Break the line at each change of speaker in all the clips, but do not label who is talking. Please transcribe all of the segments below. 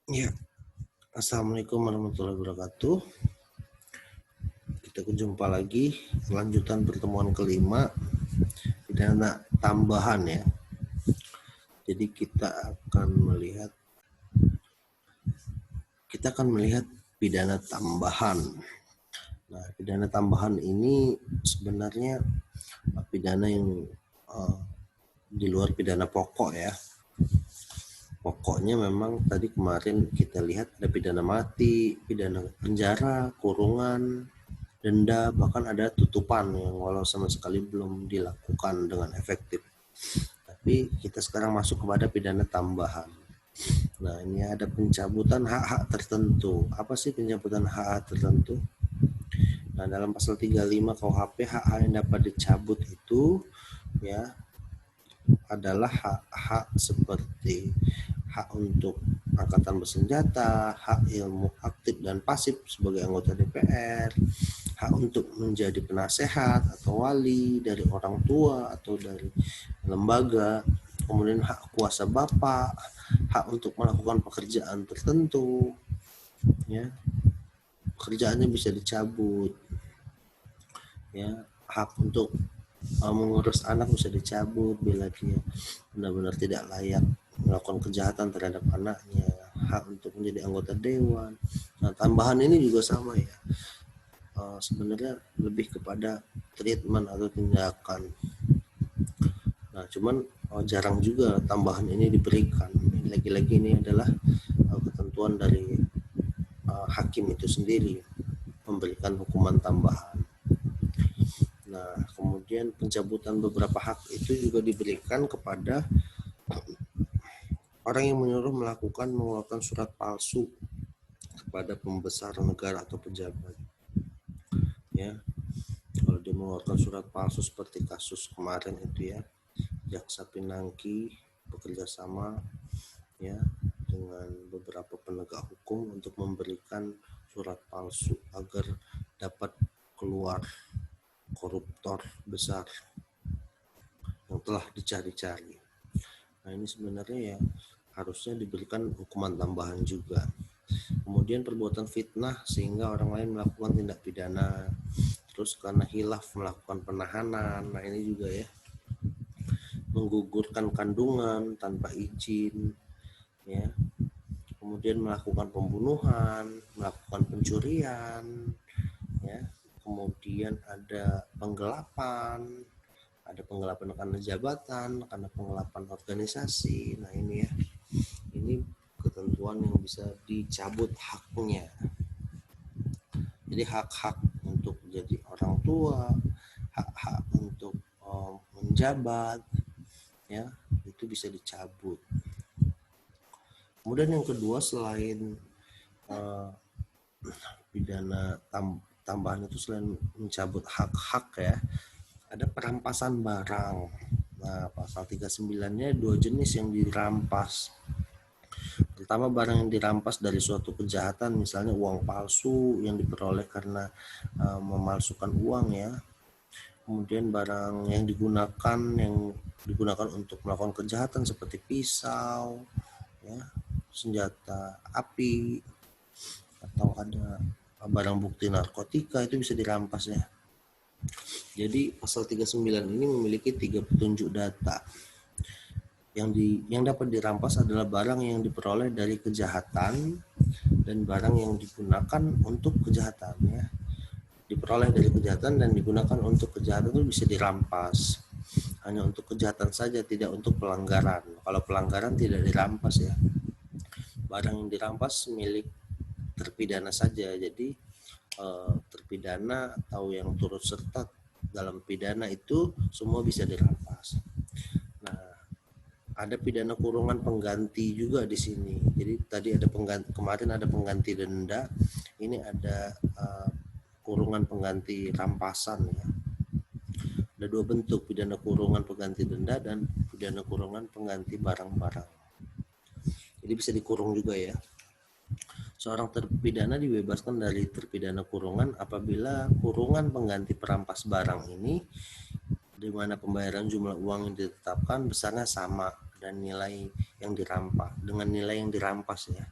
Ya, Assalamualaikum warahmatullahi wabarakatuh. Kita berjumpa lagi, lanjutan pertemuan kelima, pidana tambahan ya. Jadi kita akan melihat pidana tambahan. Nah, pidana tambahan ini sebenarnya pidana yang di luar pidana pokok ya. Pokoknya memang tadi kemarin kita lihat ada pidana mati, pidana penjara, kurungan, denda, bahkan ada tutupan yang walau sama sekali belum dilakukan dengan efektif. Tapi kita sekarang masuk kepada pidana tambahan. Nah, ini ada pencabutan hak-hak tertentu. Apa sih pencabutan hak-hak tertentu? Nah, dalam pasal 35 KUHP, hak-hak yang dapat dicabut itu ya adalah hak-hak seperti hak untuk angkatan bersenjata, hak ilmu aktif dan pasif sebagai anggota DPR, hak untuk menjadi penasehat atau wali dari orang tua atau dari lembaga, kemudian hak kuasa bapak, hak untuk melakukan pekerjaan tertentu, ya pekerjaannya bisa dicabut, ya hak untuk mengurus anak bisa dicabut bila dia benar-benar tidak layak melakukan kejahatan terhadap anaknya, hak untuk menjadi anggota dewan. Nah, tambahan ini juga sama ya. Sebenarnya lebih kepada treatment atau tindakan. Nah, cuman jarang juga tambahan ini diberikan. Lagi-lagi ini adalah ketentuan dari hakim itu sendiri memberikan hukuman tambahan. Nah, kemudian pencabutan beberapa hak itu juga diberikan kepada orang yang menyuruh mengeluarkan surat palsu kepada pembesar negara atau pejabat. Ya, kalau dia mengeluarkan surat palsu seperti kasus kemarin itu ya, Jaksa Pinangki bekerja sama ya dengan beberapa penegak hukum untuk memberikan surat palsu agar dapat keluar koruptor besar yang telah dicari-cari. Nah, ini sebenarnya ya harusnya diberikan hukuman tambahan juga. Kemudian perbuatan fitnah sehingga orang lain melakukan tindak pidana, terus karena hilaf melakukan penahanan. Nah, ini juga ya menggugurkan kandungan tanpa izin, ya kemudian melakukan pembunuhan, melakukan pencurian, ya kemudian ada penggelapan karena jabatan, karena penggelapan organisasi. Nah, ini ya, ini ketentuan yang bisa dicabut haknya. Jadi hak-hak untuk jadi orang tua, hak-hak untuk menjabat, ya itu bisa dicabut. Kemudian yang kedua, selain pidana tambahan itu, selain mencabut hak-hak ya, ada perampasan barang. Nah, pasal 39-nya dua jenis yang dirampas. Pertama, barang yang dirampas dari suatu kejahatan, misalnya uang palsu yang diperoleh karena memalsukan uang ya. Kemudian barang yang digunakan untuk melakukan kejahatan seperti pisau, ya, senjata api, atau ada barang bukti narkotika itu bisa dirampas ya. Jadi pasal 39 ini memiliki 3 petunjuk data. Yang dapat dirampas adalah barang yang diperoleh dari kejahatan dan barang yang digunakan untuk kejahatan ya. Diperoleh dari kejahatan dan digunakan untuk kejahatan itu bisa dirampas. Hanya untuk kejahatan saja, tidak untuk pelanggaran. Kalau pelanggaran tidak dirampas ya. Barang yang dirampas milik terpidana saja. Jadi terpidana atau yang turut serta dalam pidana itu semua bisa dirampas. Nah, ada pidana kurungan pengganti juga di sini. Jadi tadi ada kemarin ada pengganti denda, ini ada kurungan pengganti rampasan ya. Ada dua bentuk, pidana kurungan pengganti denda dan pidana kurungan pengganti barang-barang. Jadi bisa dikurung juga ya. Seorang terpidana dibebaskan dari terpidana kurungan apabila kurungan pengganti perampas barang ini, di mana pembayaran jumlah uang yang ditetapkan besarnya sama dan nilai yang dirampas dengan nilai yang dirampas ya.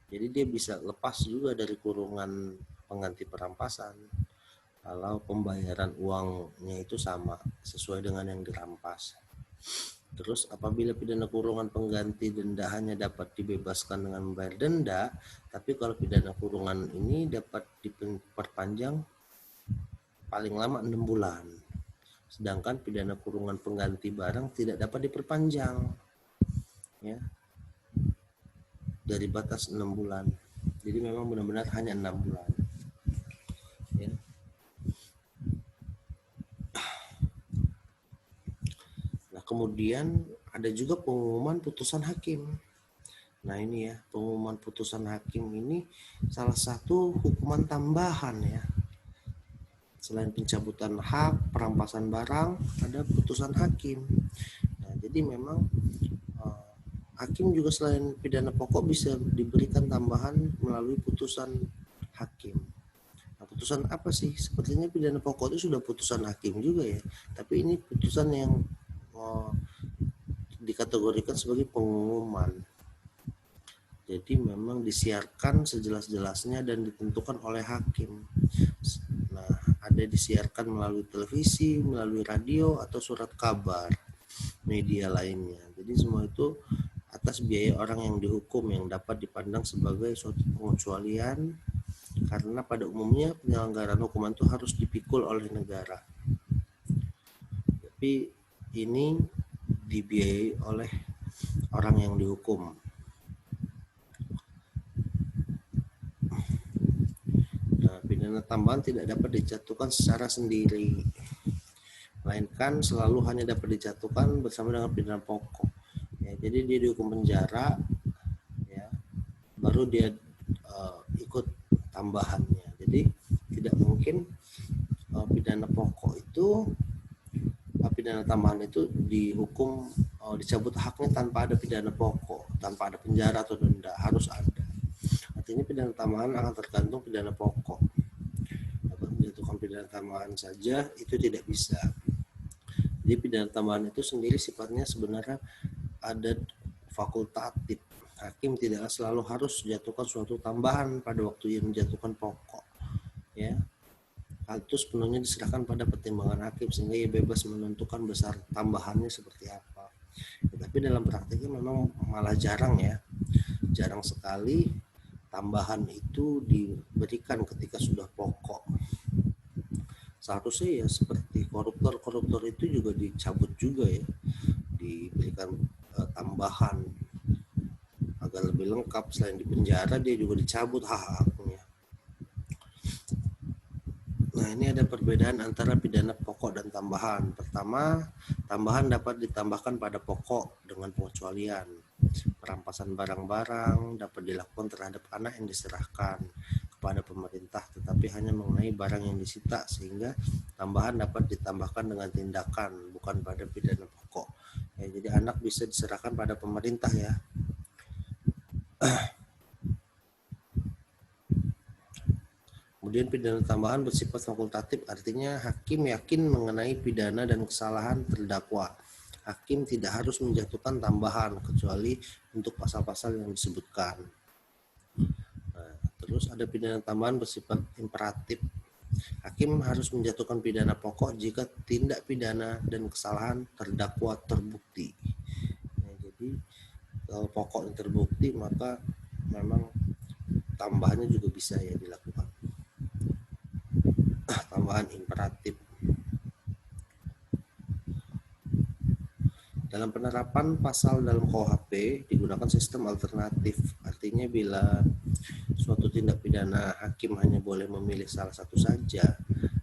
Jadi dia bisa lepas juga dari kurungan pengganti perampasan kalau pembayaran uangnya itu sama sesuai dengan yang dirampas. Terus apabila pidana kurungan pengganti denda hanya dapat dibebaskan dengan membayar denda, tapi kalau pidana kurungan ini dapat diperpanjang paling lama 6 bulan. Sedangkan pidana kurungan pengganti barang tidak dapat diperpanjang, ya, dari batas 6 bulan. Jadi memang benar-benar hanya 6 bulan. Ya. Nah, kemudian ada juga pengumuman putusan hakim. Nah, ini ya, pengumuman putusan hakim ini salah satu hukuman tambahan ya. Selain pencabutan hak, perampasan barang, ada putusan hakim. Nah, jadi memang hakim juga selain pidana pokok bisa diberikan tambahan melalui putusan hakim. Nah, putusan apa sih? Sepertinya pidana pokok itu sudah putusan hakim juga ya. Tapi ini putusan yang dikategorikan sebagai pengumuman. Jadi memang disiarkan sejelas-jelasnya dan ditentukan oleh hakim. Nah, ada disiarkan melalui televisi, melalui radio, atau surat kabar, media lainnya. Jadi semua itu atas biaya orang yang dihukum yang dapat dipandang sebagai suatu pengecualian karena pada umumnya penyelenggaraan hukuman itu harus dipikul oleh negara. Tapi ini dibiayai oleh orang yang dihukum. Nah, pidana tambahan tidak dapat dijatuhkan secara sendiri, melainkan selalu hanya dapat dijatuhkan bersama dengan pidana pokok. Ya, jadi dia dihukum penjara, ya, baru dia ikut tambahannya. Jadi tidak mungkin pidana pokok itu, pidana tambahan itu dihukum dicabut haknya tanpa ada pidana pokok, tanpa ada penjara atau denda, harus ada. Artinya pidana tambahan akan tergantung pidana pokok. Menjatuhkan pidana tambahan saja itu tidak bisa. Jadi pidana tambahan itu sendiri sifatnya sebenarnya ada fakultatif. Hakim tidaklah selalu harus menjatuhkan suatu tambahan pada waktu ia menjatuhkan pokok. Ya, hal itu sepenuhnya diserahkan pada pertimbangan hakim sehingga ia bebas menentukan besar tambahannya seperti apa. Ya, tapi dalam praktiknya memang malah jarang ya, jarang sekali tambahan itu diberikan ketika sudah pokok. Seharusnya ya seperti koruptor itu juga dicabut juga ya, diberikan tambahan agar lebih lengkap. Selain di penjara dia juga dicabut hak-haknya. Nah, ini ada perbedaan antara pidana pokok dan tambahan. Pertama, tambahan dapat ditambahkan pada pokok dengan pengecualian. Perampasan barang-barang dapat dilakukan terhadap anak yang diserahkan kepada pemerintah, tetapi hanya mengenai barang yang disita, sehingga tambahan dapat ditambahkan dengan tindakan, bukan pada pidana pokok. Ya, jadi anak bisa diserahkan pada pemerintah ya. Kemudian pidana tambahan bersifat fakultatif, artinya hakim yakin mengenai pidana dan kesalahan terdakwa. Hakim tidak harus menjatuhkan tambahan kecuali untuk pasal-pasal yang disebutkan. Nah, terus ada pidana tambahan bersifat imperatif. Hakim harus menjatuhkan pidana pokok jika tindak pidana dan kesalahan terdakwa terbukti. Nah, jadi kalau pokok yang terbukti maka memang tambahannya juga bisa ya dilakukan. Tambahan imperatif. Dalam penerapan pasal dalam KUHP digunakan sistem alternatif. Artinya bila suatu tindak pidana hakim hanya boleh memilih salah satu saja,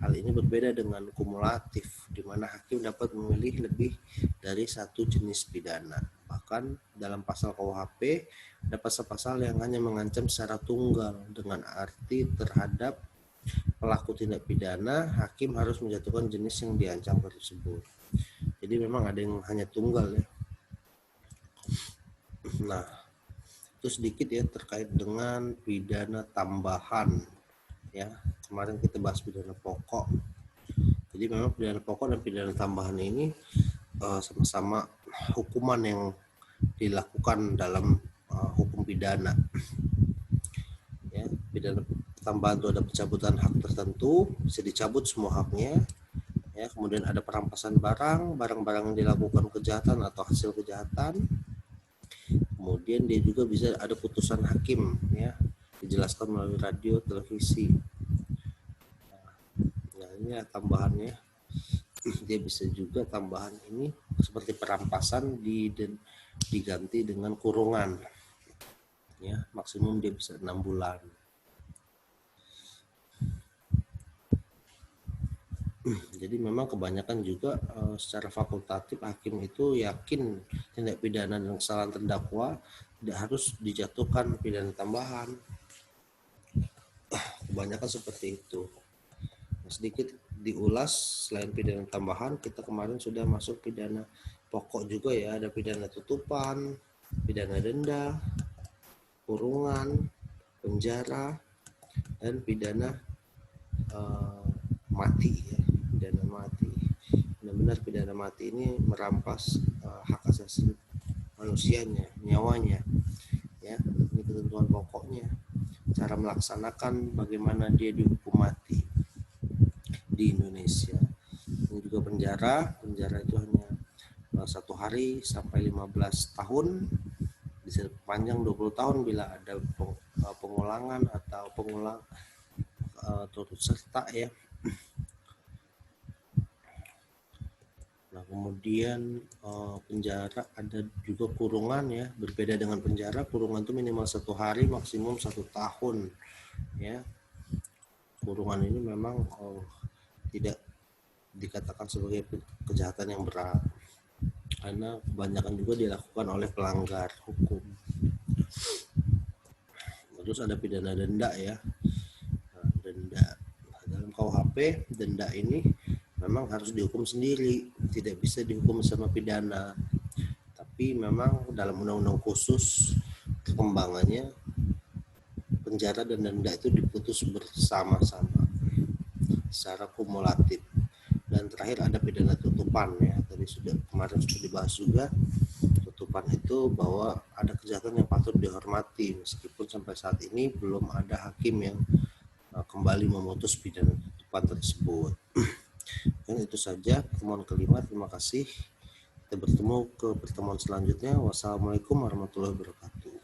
hal ini berbeda dengan kumulatif, di mana hakim dapat memilih lebih dari satu jenis pidana. Bahkan dalam pasal KUHP ada pasal-pasal yang hanya mengancam secara tunggal, dengan arti terhadap pelaku tindak pidana, hakim harus menjatuhkan jenis yang diancam tersebut. Jadi memang ada yang hanya tunggal ya. Nah, itu sedikit ya terkait dengan pidana tambahan. Ya, kemarin kita bahas pidana pokok. Jadi memang pidana pokok dan pidana tambahan ini sama-sama hukuman yang dilakukan dalam hukum pidana. pidana tambahan itu ada pencabutan hak tertentu, bisa dicabut semua haknya. Ya, kemudian ada perampasan barang-barang yang dilakukan kejahatan atau hasil kejahatan. Kemudian dia juga bisa ada putusan hakim, ya, dijelaskan melalui radio, televisi. Nah, ini ya tambahannya. Dia bisa juga tambahan ini seperti perampasan diganti dengan kurungan, ya, maksimum dia bisa 6 bulan. Jadi memang kebanyakan juga secara fakultatif hakim itu yakin tindak pidana dan kesalahan terdakwa tidak harus dijatuhkan pidana tambahan. Kebanyakan seperti itu. Nah, sedikit diulas, selain pidana tambahan, kita kemarin sudah masuk pidana pokok juga ya, ada pidana tutupan, pidana denda, kurungan, penjara, dan pidana mati ya, pidana mati. Benar-benar pidana mati ini merampas hak asasi manusianya, nyawanya, ya. Ini ketentuan pokoknya. Cara melaksanakan bagaimana dia dihukum mati di Indonesia. Ini juga penjara itu hanya 1 hari sampai 15 tahun, bisa panjang 20 tahun bila ada pengulangan atau turut serta ya. Nah, kemudian penjara ada juga kurungan ya, berbeda dengan penjara. Kurungan itu minimal 1 hari, maksimum 1 tahun ya. Kurungan ini memang tidak dikatakan sebagai kejahatan yang berat karena kebanyakan juga dilakukan oleh pelanggar hukum. Terus ada pidana denda ya. Nah, denda dalam KUHP, denda ini memang harus dihukum sendiri, tidak bisa dihukum sama pidana. Tapi memang dalam undang-undang khusus perkembangannya penjara dan denda itu diputus bersama-sama secara kumulatif. Dan terakhir ada pidana tutupan ya, tadi kemarin sudah dibahas juga. Tutupan itu bahwa ada kejahatan yang patut dihormati meskipun sampai saat ini belum ada hakim yang kembali memutus pidana tutupan tersebut. Dan itu saja pertemuan kelima. Terima kasih. Kita bertemu ke pertemuan selanjutnya. Wassalamualaikum warahmatullahi wabarakatuh.